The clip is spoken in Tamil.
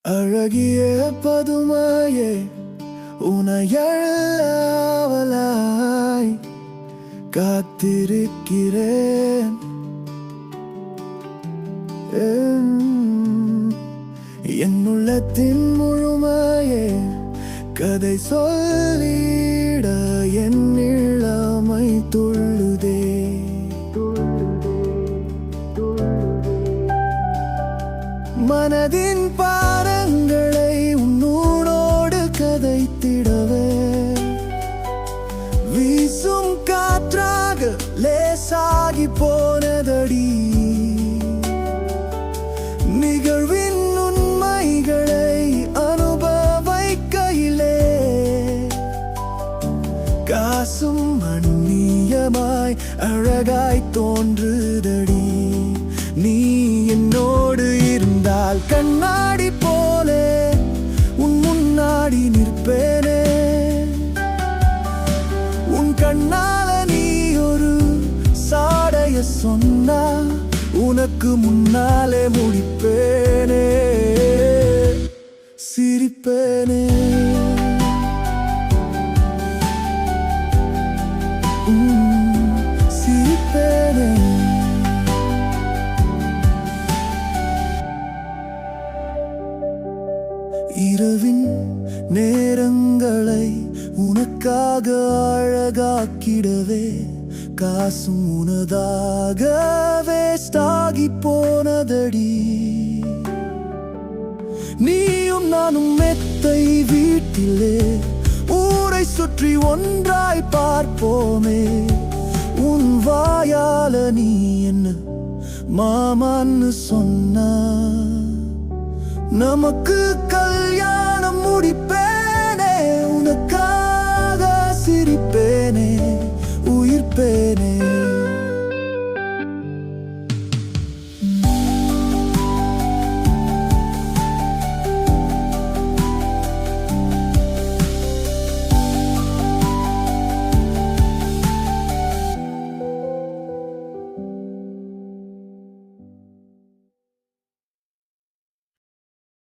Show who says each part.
Speaker 1: அழகிய பதுமையே உனையழவலாய் காத்திருக்கிறேன். என் உள்ளத்தின் முழுமையே கதை சொல்லிட என் இளமை துள்ளுதே. மனதின் பாரங்களை உன்னோடு கதைத்திடவே வீசும் காற்றாக லேசாகி போனதடி. நிகழ்வின் உண்மைகளை அனுபவிக்கையிலே காசும் அந்நியமாய் அழகாய் தோன்றுதடி. நீ என்னோடு இருந்தால் கண்ணாடி போலே உன் முன்னாடி நிற்பேனே. உன் கண்ணால நீ ஒரு சாடைய சொன்னா உனக்கு முன்னாலே முடிப்பேனே, சிரிப்பேனே. சிரிப்பேனே. இரவின் நேரங்களை உனக்காக அழகாக்கிடவே காசும் உனதாக வேஸ்டாகி போனதடி. நீயும் நானும் மெத்தை வீட்டிலே ஊரை சுற்றி ஒன்றாய் பார்ப்போமே. உன் வாயால நீ என்ன மாமான்னு சொன்ன நமக்கு கல்யாணம் முடிப்ப